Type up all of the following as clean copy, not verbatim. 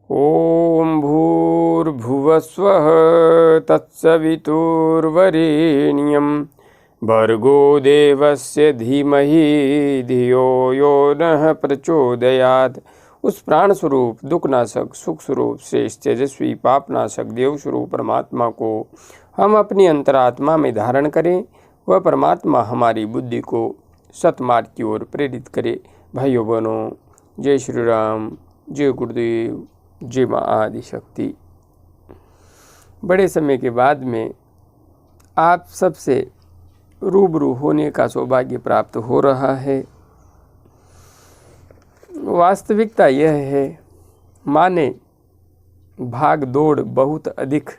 ओम भूर्भुवस्वः तत्सवितुर्वरेण्यं भर्गो देवस्य धीमहि धियो यो नः प्रचोदयात्। उस प्राण स्वरूप, दुखनाशक, सुख स्वरूप, श्रेष्ठ, तेजस्वी, पापनाशक, देव स्वरूप परमात्मा को हम अपनी अंतरात्मा में धारण करें। वह परमात्मा हमारी बुद्धि को सतमार्ग की ओर प्रेरित करे। भाइयों बहनों, जय श्री राम, जय गुरुदेव, जय माँ आदिशक्ति। बड़े समय के बाद में आप सबसे रूबरू होने का सौभाग्य प्राप्त हो रहा है। वास्तविकता यह है, माँ ने भाग दौड़ बहुत अधिक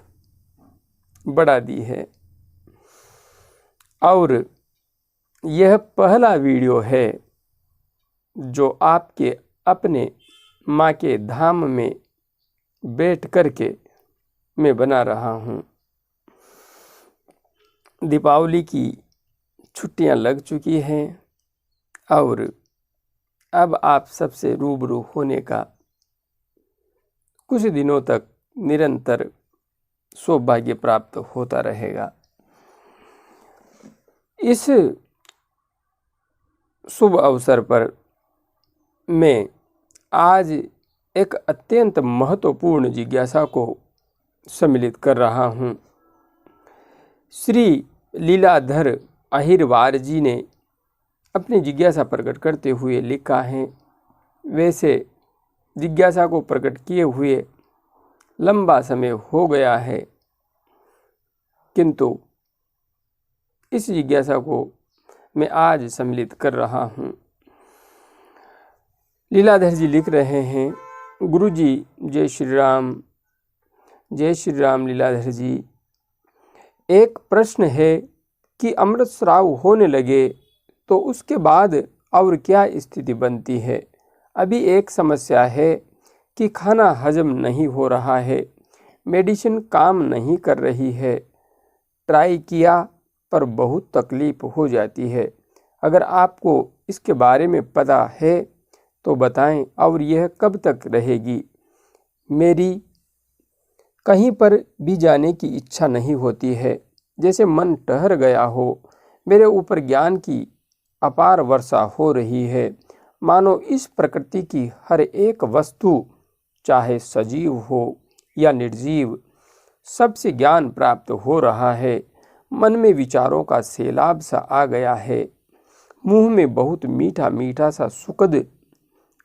बढ़ा दी है और यह पहला वीडियो है जो आपके अपने माँ के धाम में बैठ कर के मैं बना रहा हूँ। दीपावली की छुट्टियाँ लग चुकी हैं और अब आप सबसे रूबरू होने का कुछ दिनों तक निरंतर सौभाग्य प्राप्त होता रहेगा। इस शुभ अवसर पर मैं आज एक अत्यंत महत्वपूर्ण जिज्ञासा को सम्मिलित कर रहा हूँ। श्री लीलाधर अहिरवार जी ने अपनी जिज्ञासा प्रकट करते हुए लिखा है। वैसे जिज्ञासा को प्रकट किए हुए लंबा समय हो गया है, किंतु इस जिज्ञासा को मैं आज सम्मिलित कर रहा हूँ। लीलाधर जी लिख रहे हैं, गुरु जी जय श्री राम। जय श्री राम लीलाधर जी। एक प्रश्न है कि अमृत स्राव होने लगे तो उसके बाद और क्या स्थिति बनती है। अभी एक समस्या है कि खाना हजम नहीं हो रहा है, मेडिसिन काम नहीं कर रही है, ट्राई किया पर बहुत तकलीफ हो जाती है। अगर आपको इसके बारे में पता है तो बताएं, और यह कब तक रहेगी। मेरी कहीं पर भी जाने की इच्छा नहीं होती है, जैसे मन ठहर गया हो। मेरे ऊपर ज्ञान की अपार वर्षा हो रही है, मानो इस प्रकृति की हर एक वस्तु, चाहे सजीव हो या निर्जीव, सबसे ज्ञान प्राप्त हो रहा है। मन में विचारों का सैलाब सा आ गया है। मुंह में बहुत मीठा मीठा सा सुखद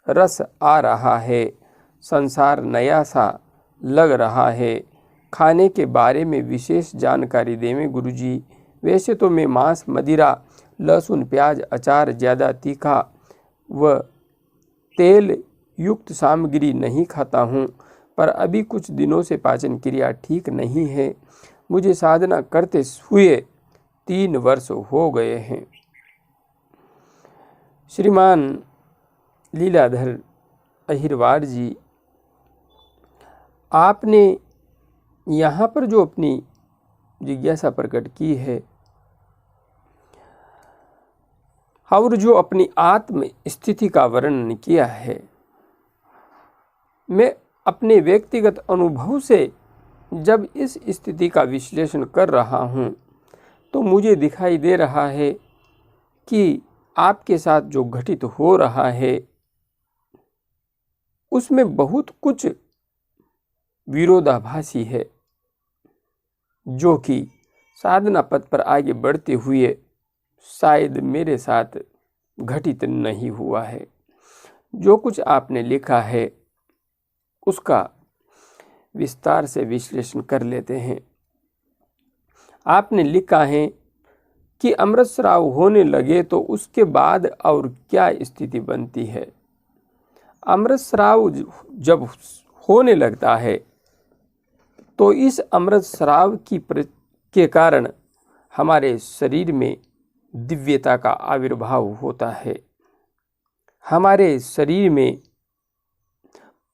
रस आ रहा है। संसार नया सा लग रहा है। खाने के बारे में विशेष जानकारी देवें गुरुजी। वैसे तो मैं मांस, मदिरा, लहसुन, प्याज, अचार, ज़्यादा तीखा व तेल युक्त सामग्री नहीं खाता हूँ, पर अभी कुछ दिनों से पाचन क्रिया ठीक नहीं है। मुझे साधना करते हुए 3 वर्ष हो गए हैं। श्रीमान लीलाधर अहिरवार जी, आपने यहाँ पर जो अपनी जिज्ञासा प्रकट की है और जो अपनी आत्म स्थिति का वर्णन किया है, मैं अपने व्यक्तिगत अनुभव से जब इस स्थिति का विश्लेषण कर रहा हूँ तो मुझे दिखाई दे रहा है कि आपके साथ जो घटित हो रहा है उसमें बहुत कुछ विरोधाभासी है, जो कि साधना पथ पर आगे बढ़ते हुए शायद मेरे साथ घटित नहीं हुआ है। जो कुछ आपने लिखा है उसका विस्तार से विश्लेषण कर लेते हैं। आपने लिखा है कि अमृत स्राव होने लगे तो उसके बाद और क्या स्थिति बनती है। अमृत स्राव जब होने लगता है तो इस अमृत स्राव के कारण हमारे शरीर में दिव्यता का आविर्भाव होता है। हमारे शरीर में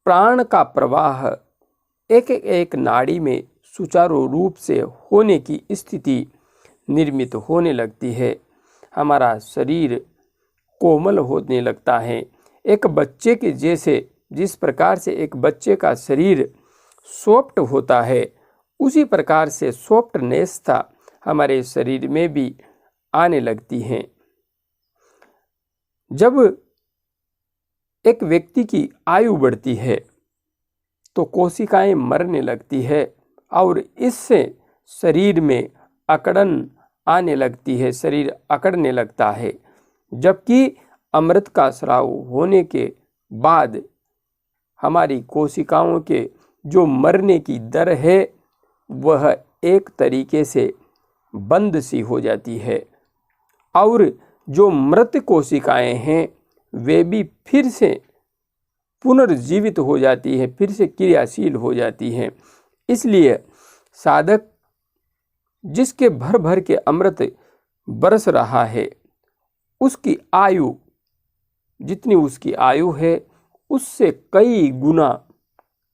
प्राण का प्रवाह एक एक नाड़ी में सुचारू रूप से होने की स्थिति निर्मित होने लगती है। हमारा शरीर कोमल होने लगता है। एक बच्चे के जैसे जिस प्रकार से एक बच्चे का शरीर सॉफ्ट होता है, उसी प्रकार से सॉफ्टनेसता हमारे शरीर में भी आने लगती हैं। जब एक व्यक्ति की आयु बढ़ती है तो कोशिकाएं मरने लगती है और इससे शरीर में अकड़न आने लगती है, शरीर अकड़ने लगता है। जबकि अमृत का स्राव होने के बाद हमारी कोशिकाओं के जो मरने की दर है वह एक तरीके से बंद सी हो जाती है और जो मृत कोशिकाएं हैं वे भी फिर से पुनर्जीवित हो जाती है, फिर से क्रियाशील हो जाती हैं। इसलिए साधक जिसके भर भर के अमृत बरस रहा है, उसकी आयु जितनी उसकी आयु है उससे कई गुना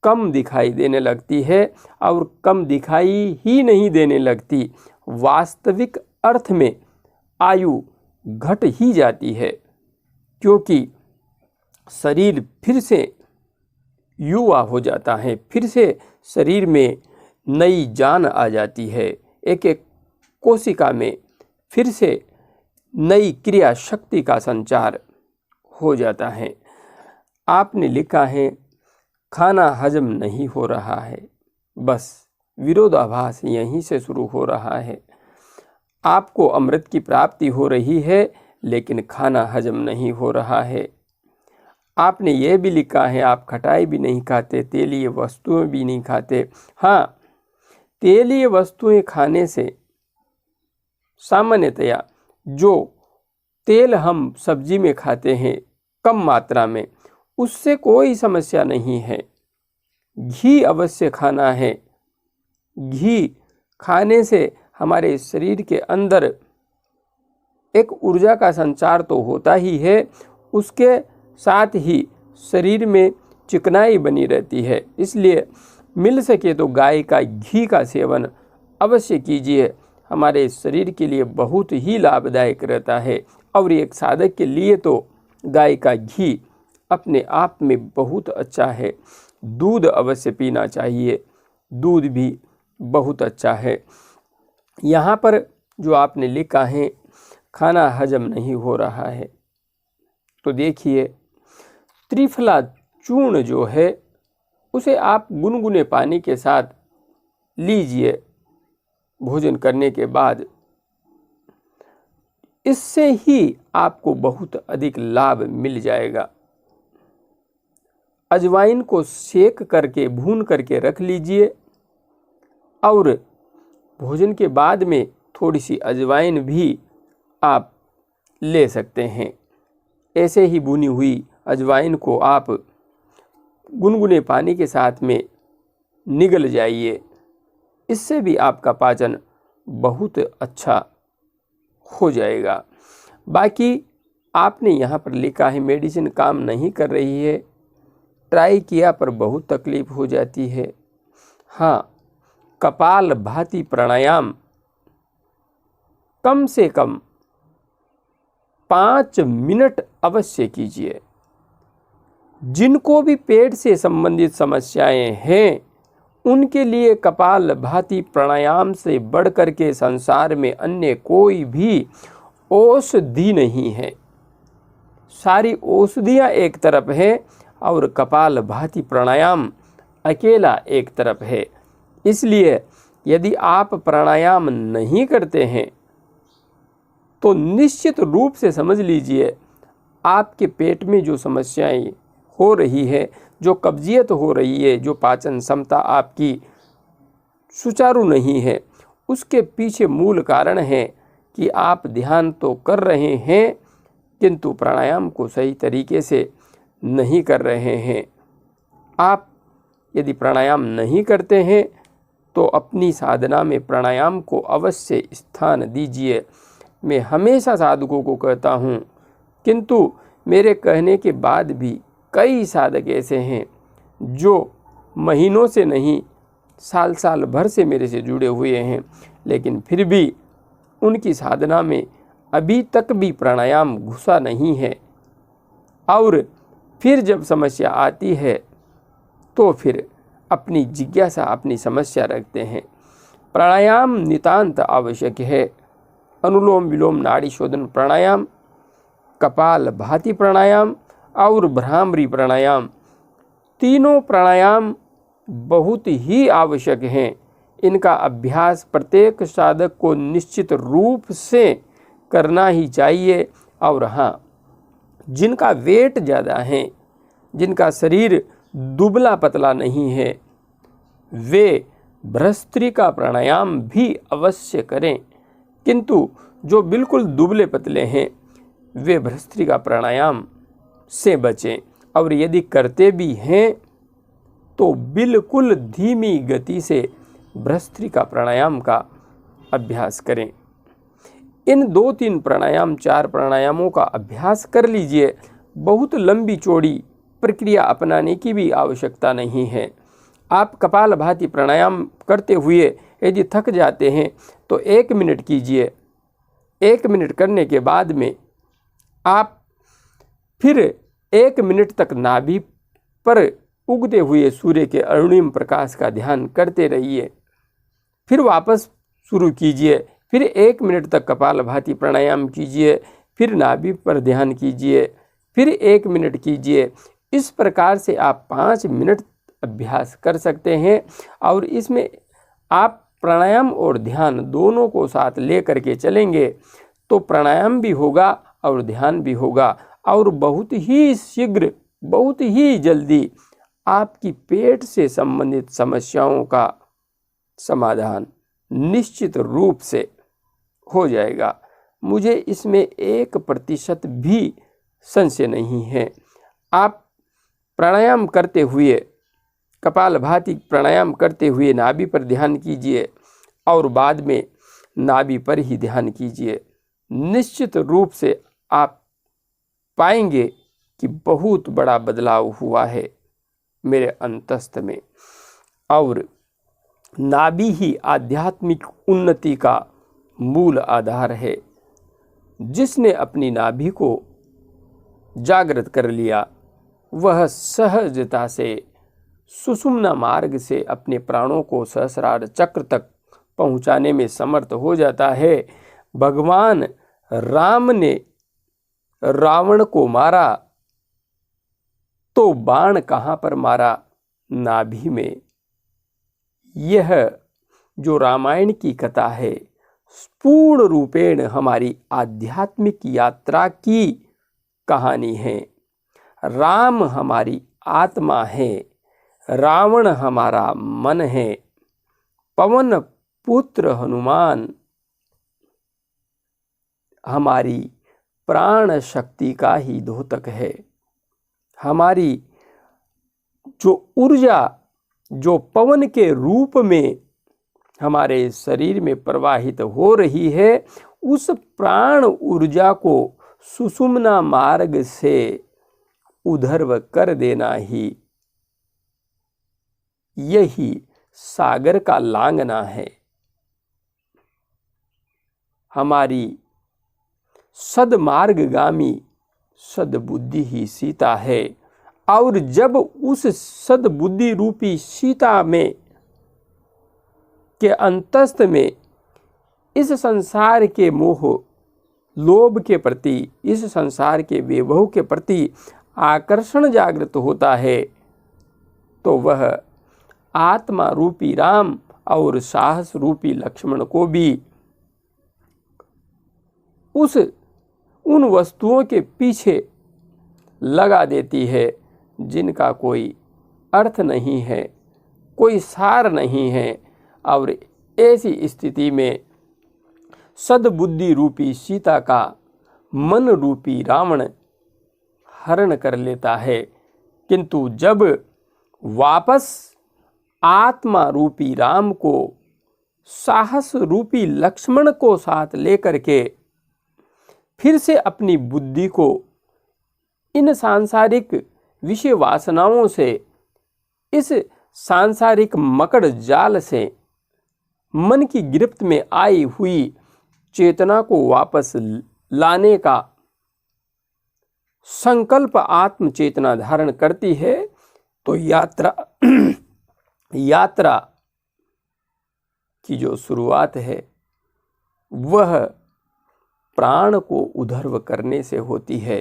कम दिखाई देने लगती है और कम दिखाई ही नहीं देने लगती, वास्तविक अर्थ में आयु घट ही जाती है, क्योंकि शरीर फिर से युवा हो जाता है, फिर से शरीर में नई जान आ जाती है, एक एक कोशिका में फिर से नई क्रिया शक्ति का संचार हो जाता है। आपने लिखा है खाना हजम नहीं हो रहा है, बस विरोधाभास यहीं से शुरू हो रहा है। आपको अमृत की प्राप्ति हो रही है लेकिन खाना हजम नहीं हो रहा है। आपने ये भी लिखा है आप खटाई भी नहीं खाते, तेलीय वस्तुएं भी नहीं खाते। हाँ, तेलीय वस्तुएं खाने से सामान्यतया जो तेल हम सब्जी में खाते हैं कम मात्रा में, उससे कोई समस्या नहीं है। घी अवश्य खाना है। घी खाने से हमारे शरीर के अंदर एक ऊर्जा का संचार तो होता ही है, उसके साथ ही शरीर में चिकनाई बनी रहती है। इसलिए मिल सके तो गाय का घी का सेवन अवश्य कीजिए, हमारे शरीर के लिए बहुत ही लाभदायक रहता है। और एक साधक के लिए तो गाय का घी अपने आप में बहुत अच्छा है। दूध अवश्य पीना चाहिए, दूध भी बहुत अच्छा है। यहाँ पर जो आपने लिखा है खाना हजम नहीं हो रहा है, तो देखिए त्रिफला चूर्ण जो है उसे आप गुनगुने पानी के साथ लीजिए भोजन करने के बाद। इससे ही आपको बहुत अधिक लाभ मिल जाएगा। अजवाइन को सेक करके भून करके रख लीजिए और भोजन के बाद में थोड़ी सी अजवाइन भी आप ले सकते हैं। ऐसे ही भुनी हुई अजवाइन को आप गुनगुने पानी के साथ में निगल जाइए, इससे भी आपका पाचन बहुत अच्छा हो जाएगा। बाकी आपने यहाँ पर लिखा है मेडिसिन काम नहीं कर रही है, ट्राई किया पर बहुत तकलीफ हो जाती है। हाँ, कपाल भाती प्राणायाम कम से कम 5 मिनट अवश्य कीजिए। जिनको भी पेट से संबंधित समस्याएं हैं उनके लिए कपाल भाती प्राणायाम से बढ़कर के संसार में अन्य कोई भी औषधि नहीं है। सारी औषधियाँ एक तरफ है और कपाल भाती प्राणायाम अकेला एक तरफ है। इसलिए यदि आप प्राणायाम नहीं करते हैं तो निश्चित रूप से समझ लीजिए आपके पेट में जो समस्याएं हो रही है, जो कब्जियत हो रही है, जो पाचन क्षमता आपकी सुचारू नहीं है, उसके पीछे मूल कारण है कि आप ध्यान तो कर रहे हैं किंतु प्राणायाम को सही तरीके से नहीं कर रहे हैं। आप यदि प्राणायाम नहीं करते हैं तो अपनी साधना में प्राणायाम को अवश्य स्थान दीजिए। मैं हमेशा साधकों को कहता हूँ, किंतु मेरे कहने के बाद भी कई साधक ऐसे हैं जो महीनों से नहीं साल साल भर से मेरे से जुड़े हुए हैं, लेकिन फिर भी उनकी साधना में अभी तक भी प्राणायाम घुसा नहीं है और फिर जब समस्या आती है तो फिर अपनी जिज्ञासा, अपनी समस्या रखते हैं। प्राणायाम नितांत आवश्यक है। अनुलोम विलोम नाड़ी शोधन प्राणायाम, कपाल भाती प्राणायाम और भ्रामरी प्राणायाम, तीनों प्राणायाम बहुत ही आवश्यक हैं। इनका अभ्यास प्रत्येक साधक को निश्चित रूप से करना ही चाहिए। और हाँ, जिनका वेट ज़्यादा है, जिनका शरीर दुबला पतला नहीं है, वे भ्रस्त्रिका प्राणायाम भी अवश्य करें। किंतु जो बिल्कुल दुबले पतले हैं वे भ्रस्त्रिका प्राणायाम से बचें, और यदि करते भी हैं तो बिल्कुल धीमी गति से भ्रस्त्रिका प्राणायाम का अभ्यास करें। इन 2-3 प्राणायाम 4 प्राणायामों का अभ्यास कर लीजिए। बहुत लंबी चौड़ी प्रक्रिया अपनाने की भी आवश्यकता नहीं है। आप कपालभाति प्राणायाम करते हुए यदि थक जाते हैं तो 1 मिनट कीजिए। 1 मिनट करने के बाद में आप फिर 1 मिनट तक नाभि पर उगते हुए सूर्य के अरुणिम प्रकाश का ध्यान करते रहिए। फिर वापस शुरू कीजिए। फिर 1 मिनट तक कपालभाति प्राणायाम कीजिए। फिर नाभि पर ध्यान कीजिए। फिर 1 मिनट कीजिए। इस प्रकार से आप 5 मिनट अभ्यास कर सकते हैं। और इसमें आप प्राणायाम और ध्यान दोनों को साथ ले करके चलेंगे तो प्राणायाम भी होगा और ध्यान भी होगा, और बहुत ही शीघ्र, बहुत ही जल्दी आपकी पेट से संबंधित समस्याओं का समाधान निश्चित रूप से हो जाएगा। मुझे इसमें 1% भी संशय नहीं है। आप प्राणायाम करते हुए, कपालभाति प्राणायाम करते हुए नाभि पर ध्यान कीजिए और बाद में नाभि पर ही ध्यान कीजिए। निश्चित रूप से आप पाएंगे कि बहुत बड़ा बदलाव हुआ है मेरे अंतस्थ में। और नाभि ही आध्यात्मिक उन्नति का मूल आधार है। जिसने अपनी नाभि को जागृत कर लिया वह सहजता से सुषुम्ना मार्ग से अपने प्राणों को सहस्रार चक्र तक पहुंचाने में समर्थ हो जाता है। भगवान राम ने रावण को मारा तो बाण कहाँ पर मारा? नाभि में। यह जो रामायण की कथा है पूर्ण रूपेण हमारी आध्यात्मिक यात्रा की कहानी है। राम हमारी आत्मा है, रावण हमारा मन है, पवन पुत्र हनुमान हमारी प्राण शक्ति का ही द्योतक है। हमारी जो ऊर्जा जो पवन के रूप में हमारे शरीर में प्रवाहित हो रही है, उस प्राण ऊर्जा को सुषुम्ना मार्ग से उधर्व कर देना ही यही सागर का लांघना है। हमारी सदमार्गगामी सद्बुद्धि ही सीता है। और जब उस सद्बुद्धि रूपी सीता में के अंतस्थ में इस संसार के मोह लोभ के प्रति, इस संसार के वैभव के प्रति आकर्षण जागृत होता है तो वह आत्मा रूपी राम और साहस रूपी लक्ष्मण को भी उन वस्तुओं के पीछे लगा देती है जिनका कोई अर्थ नहीं है, कोई सार नहीं है। और ऐसी स्थिति में सद्बुद्धि रूपी सीता का मन रूपी रावण हरण कर लेता है। किंतु जब वापस आत्मा रूपी राम को साहस रूपी लक्ष्मण को साथ लेकर के फिर से अपनी बुद्धि को इन सांसारिक विषय वासनाओं से, इस सांसारिक मकड़ जाल से, मन की गिरफ्त में आई हुई चेतना को वापस लाने का संकल्प आत्म चेतना धारण करती है तो यात्रा की जो शुरुआत है वह प्राण को उधर्व करने से होती है।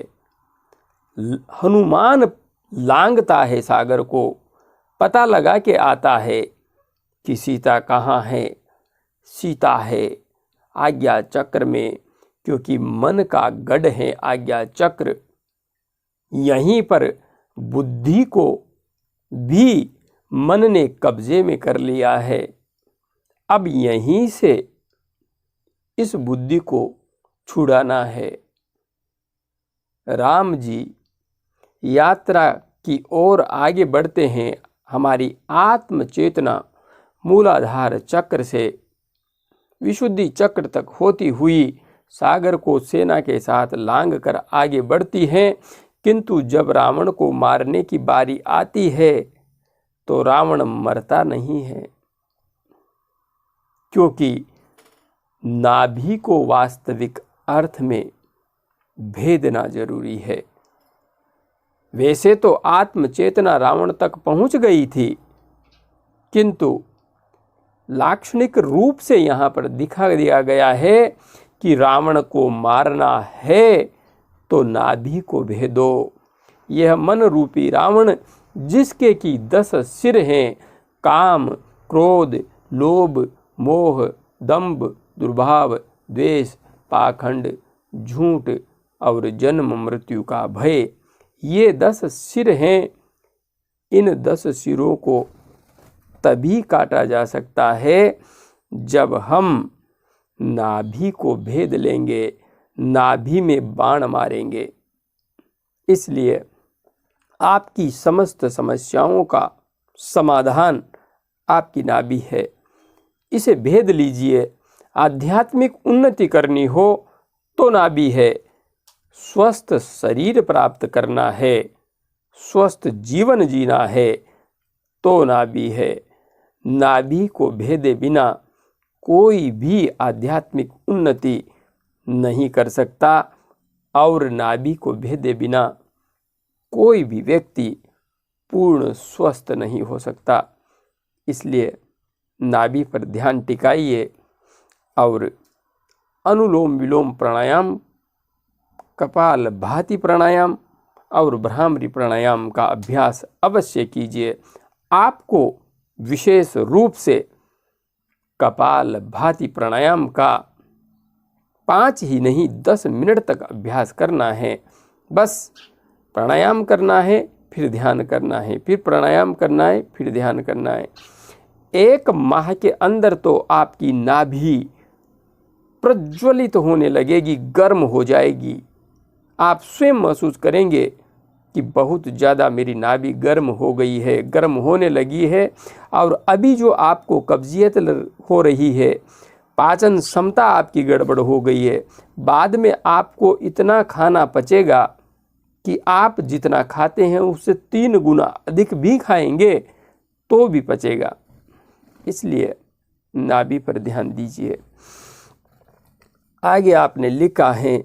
हनुमान लांघता है सागर को, पता लगा के आता है कि सीता कहाँ है। सीता है आज्ञा चक्र में, क्योंकि मन का गढ़ है आज्ञा चक्र। यहीं पर बुद्धि को भी मन ने कब्जे में कर लिया है। अब यहीं से इस बुद्धि को छुड़ाना है। राम जी यात्रा की ओर आगे बढ़ते हैं। हमारी आत्म चेतना मूलाधार चक्र से विशुद्धि चक्र तक होती हुई सागर को सेना के साथ लांघ कर आगे बढ़ती हैं। किंतु जब रावण को मारने की बारी आती है तो रावण मरता नहीं है, क्योंकि नाभि को वास्तविक अर्थ में भेदना जरूरी है। वैसे तो आत्म चेतना रावण तक पहुंच गई थी, किंतु लाक्षणिक रूप से यहाँ पर दिखा दिया गया है कि रावण को मारना है तो नाभि को भेदो। यह मन रूपी रावण जिसके की 10 सिर हैं, काम, क्रोध, लोभ, मोह, दंभ, दुर्भाव, द्वेष, पाखंड, झूठ और जन्म मृत्यु का भय, ये 10 सिर हैं। इन 10 सिरों को तभी काटा जा सकता है जब हम नाभि को भेद लेंगे, नाभि में बाण मारेंगे। इसलिए आपकी समस्त समस्याओं का समाधान आपकी नाभि है। इसे भेद लीजिए। आध्यात्मिक उन्नति करनी हो तो नाभि है। स्वस्थ शरीर प्राप्त करना है, स्वस्थ जीवन जीना है तो नाभि है। नाभि को भेदे बिना कोई भी आध्यात्मिक उन्नति नहीं कर सकता और नाभि को भेदे बिना कोई भी व्यक्ति पूर्ण स्वस्थ नहीं हो सकता। इसलिए नाभि पर ध्यान टिकाइए और अनुलोम विलोम प्राणायाम, कपाल भाति प्राणायाम और भ्रामरी प्राणायाम का अभ्यास अवश्य कीजिए। आपको विशेष रूप से कपाल भाति प्राणायाम का 5 ही नहीं 10 मिनट तक अभ्यास करना है। बस प्राणायाम करना है, फिर ध्यान करना है, फिर प्राणायाम करना है, फिर ध्यान करना है। 1 माह के अंदर तो आपकी नाभि प्रज्वलित होने लगेगी, गर्म हो जाएगी। आप स्वयं महसूस करेंगे कि बहुत ज़्यादा मेरी नाभि गर्म हो गई है, गर्म होने लगी है। और अभी जो आपको कब्जियत हो रही है, पाचन क्षमता आपकी गड़बड़ हो गई है, बाद में आपको इतना खाना पचेगा कि आप जितना खाते हैं उससे 3 गुना अधिक भी खाएंगे तो भी पचेगा। इसलिए नाभि पर ध्यान दीजिए। आगे आपने लिखा है,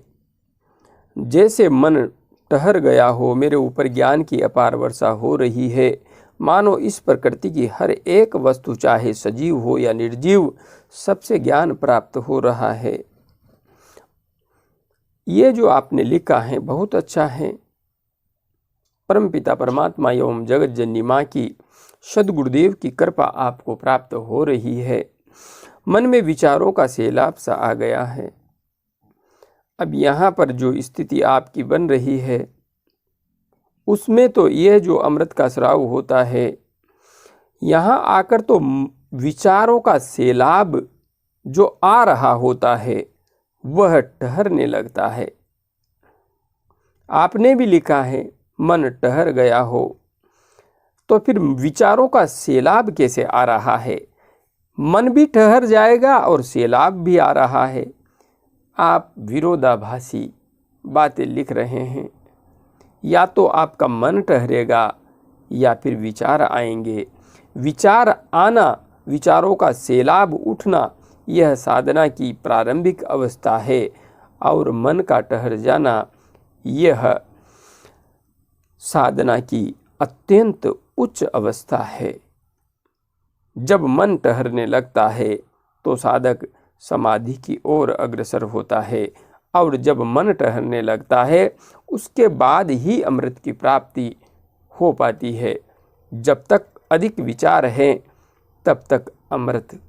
जैसे मन ठहर गया हो, मेरे ऊपर ज्ञान की अपार वर्षा हो रही है, मानो इस प्रकृति की हर एक वस्तु चाहे सजीव हो या निर्जीव सबसे ज्ञान प्राप्त हो रहा है। ये जो आपने लिखा है बहुत अच्छा है। परमपिता परमात्मा एवं जगत जननी माँ की सद्गुरुदेव की कृपा आपको प्राप्त हो रही है। मन में विचारों का सैलाब सा आ गया है। अब यहाँ पर जो स्थिति आपकी बन रही है उसमें तो यह जो अमृत का स्राव होता है, यहाँ आकर तो विचारों का सैलाब जो आ रहा होता है वह ठहरने लगता है। आपने भी लिखा है मन ठहर गया हो, तो फिर विचारों का सैलाब कैसे आ रहा है? मन भी ठहर जाएगा और सैलाब भी आ रहा है। आप विरोधाभासी बातें लिख रहे हैं। या तो आपका मन ठहरेगा या फिर विचार आएंगे। विचार आना, विचारों का सैलाब उठना, यह साधना की प्रारंभिक अवस्था है। और मन का ठहर जाना, यह साधना की अत्यंत उच्च अवस्था है। जब मन ठहरने लगता है तो साधक समाधि की ओर अग्रसर होता है, और जब मन ठहरने लगता है उसके बाद ही अमृत की प्राप्ति हो पाती है। जब तक अधिक विचार है तब तक अमृत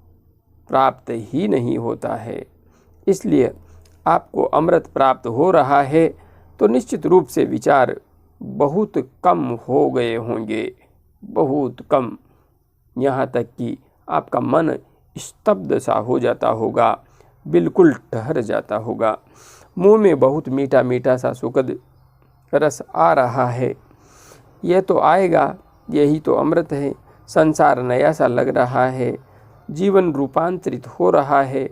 प्राप्त ही नहीं होता है। इसलिए आपको अमृत प्राप्त हो रहा है तो निश्चित रूप से विचार बहुत कम हो गए होंगे, बहुत कम, यहाँ तक कि आपका मन स्तब्ध सा हो जाता होगा, बिल्कुल ठहर जाता होगा। मुंह में बहुत मीठा मीठा सा सुखद रस आ रहा है, यह तो आएगा, यही तो अमृत है। संसार नया सा लग रहा है, जीवन रूपांतरित हो रहा है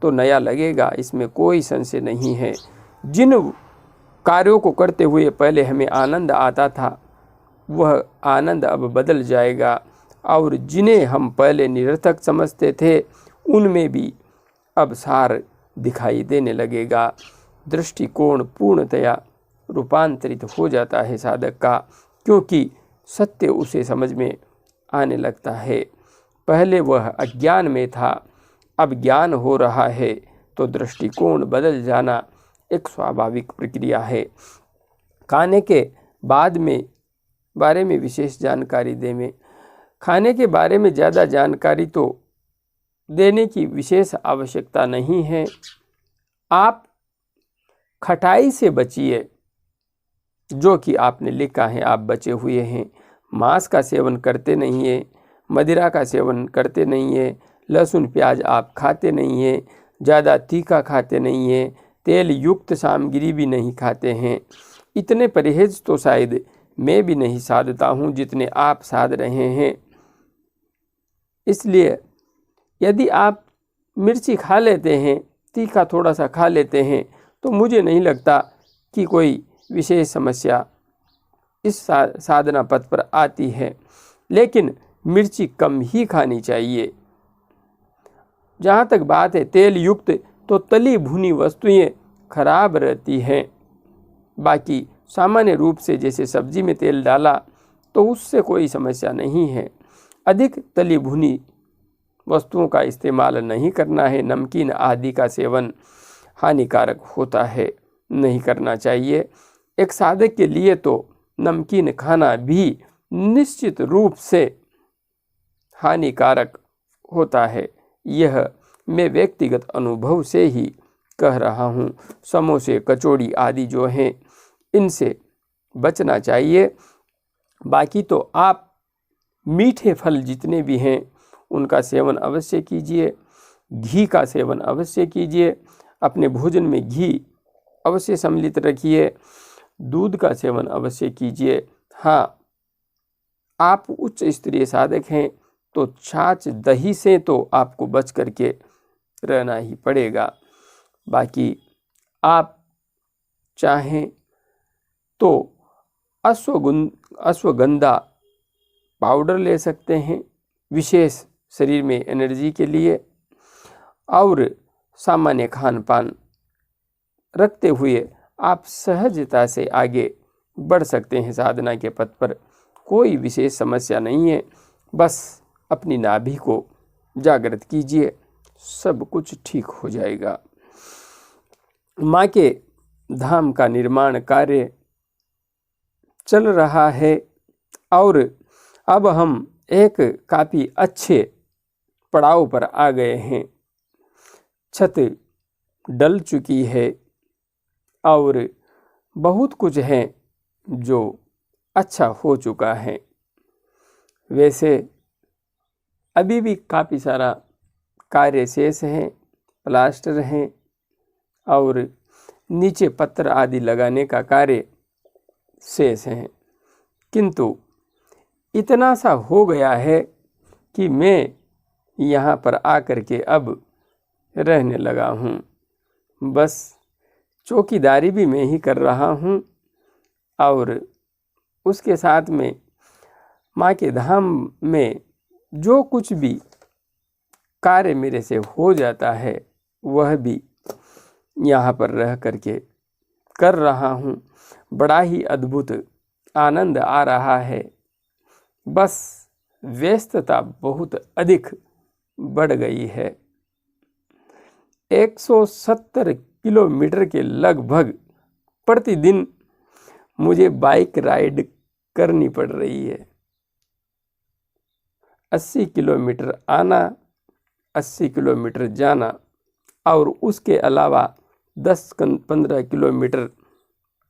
तो नया लगेगा, इसमें कोई संशय नहीं है। जिन कार्यों को करते हुए पहले हमें आनंद आता था वह आनंद अब बदल जाएगा, और जिन्हें हम पहले निरर्थक समझते थे उनमें भी अब सार दिखाई देने लगेगा। दृष्टिकोण पूर्णतया रूपांतरित हो जाता है साधक का, क्योंकि सत्य उसे समझ में आने लगता है। पहले वह अज्ञान में था, अब ज्ञान हो रहा है, तो दृष्टिकोण बदल जाना एक स्वाभाविक प्रक्रिया है। खाने के बाद में बारे में विशेष जानकारी देने, खाने के बारे में ज़्यादा जानकारी तो देने की विशेष आवश्यकता नहीं है। आप खटाई से बचिए, जो कि आपने लिखा है, आप बचे हुए हैं। मांस का सेवन करते नहीं है, मदिरा का सेवन करते नहीं है, लहसुन प्याज आप खाते नहीं हैं, ज़्यादा तीखा खाते नहीं हैं, तेल युक्त सामग्री भी नहीं खाते हैं। इतने परहेज तो शायद मैं भी नहीं साधता हूँ जितने आप साध रहे हैं। इसलिए यदि आप मिर्ची खा लेते हैं, तीखा थोड़ा सा खा लेते हैं, तो मुझे नहीं लगता कि कोई विशेष समस्या इस साधना पथ पर आती है। लेकिन मिर्ची कम ही खानी चाहिए। जहाँ तक बात है तेल युक्त, तो तली भुनी वस्तुएं खराब रहती हैं। बाकी सामान्य रूप से जैसे सब्जी में तेल डाला तो उससे कोई समस्या नहीं है। अधिक तली भुनी वस्तुओं का इस्तेमाल नहीं करना है। नमकीन आदि का सेवन हानिकारक होता है, नहीं करना चाहिए। एक साधक के लिए तो नमकीन खाना भी निश्चित रूप से हानिकारक होता है। यह मैं व्यक्तिगत अनुभव से ही कह रहा हूँ। समोसे, कचौड़ी आदि जो हैं इनसे बचना चाहिए। बाकी तो आप मीठे फल जितने भी हैं उनका सेवन अवश्य कीजिए। घी का सेवन अवश्य कीजिए। अपने भोजन में घी अवश्य सम्मिलित रखिए। दूध का सेवन अवश्य कीजिए। हाँ, आप उच्च स्तरीय साधक हैं तो छाछ दही से तो आपको बच करके रहना ही पड़ेगा। बाकी आप चाहें तो अश्वगंधा पाउडर ले सकते हैं विशेष शरीर में एनर्जी के लिए, और सामान्य खान पान रखते हुए आप सहजता से आगे बढ़ सकते हैं साधना के पथ पर। कोई विशेष समस्या नहीं है, बस अपनी नाभि को जागृत कीजिए, सब कुछ ठीक हो जाएगा। माँ के धाम का निर्माण कार्य चल रहा है और अब हम एक काफ़ी अच्छे पड़ाव पर आ गए हैं। छत डल चुकी है और बहुत कुछ है जो अच्छा हो चुका है। वैसे अभी भी काफ़ी सारा कार्य शेष है, प्लास्टर हैं और नीचे पत्थर आदि लगाने का कार्य शेष है, किंतु इतना सा हो गया है कि मैं यहाँ पर आकर के अब रहने लगा हूँ। बस चौकीदारी भी मैं ही कर रहा हूँ और उसके साथ में माँ के धाम में जो कुछ भी कार्य मेरे से हो जाता है वह भी यहाँ पर रह करके कर रहा हूँ। बड़ा ही अद्भुत आनंद आ रहा है, बस व्यस्तता बहुत अधिक बढ़ गई है। 170 किलोमीटर के लगभग प्रतिदिन मुझे बाइक राइड करनी पड़ रही है। 80 किलोमीटर आना, 80 किलोमीटर जाना और उसके अलावा 10-15 किलोमीटर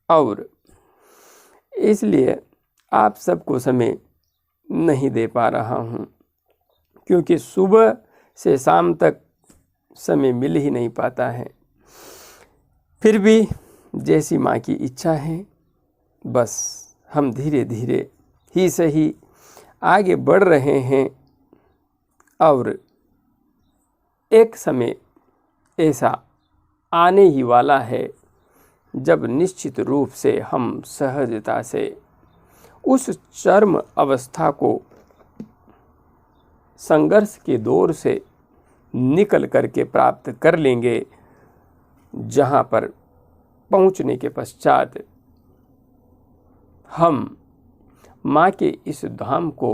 और। इसलिए आप सबको समय नहीं दे पा रहा हूँ, क्योंकि सुबह से शाम तक समय मिल ही नहीं पाता है। फिर भी जैसी माँ की इच्छा है, बस हम धीरे धीरे ही सही आगे बढ़ रहे हैं और एक समय ऐसा आने ही वाला है जब निश्चित रूप से हम सहजता से उस चरम अवस्था को संघर्ष के दौर से निकल करके प्राप्त कर लेंगे, जहाँ पर पहुँचने के पश्चात हम माँ के इस धाम को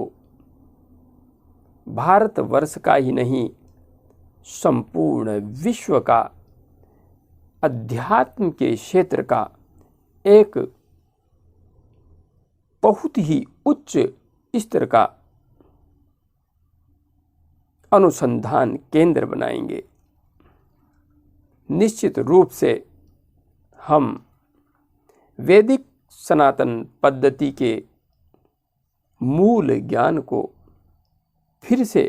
भारतवर्ष का ही नहीं, संपूर्ण विश्व का अध्यात्म के क्षेत्र का एक बहुत ही उच्च स्तर का अनुसंधान केंद्र बनाएंगे। निश्चित रूप से हम वैदिक सनातन पद्धति के मूल ज्ञान को फिर से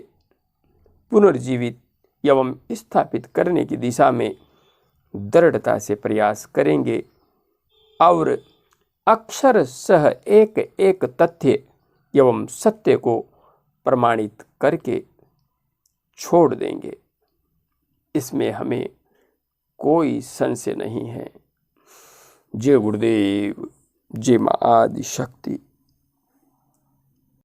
पुनर्जीवित एवं स्थापित करने की दिशा में दृढ़ता से प्रयास करेंगे और अक्षरशः एक एक तथ्य एवं सत्य को प्रमाणित करके छोड़ देंगे। इसमें हमें कोई संशय नहीं है। जय गुरुदेव, जय माँ आदि शक्ति।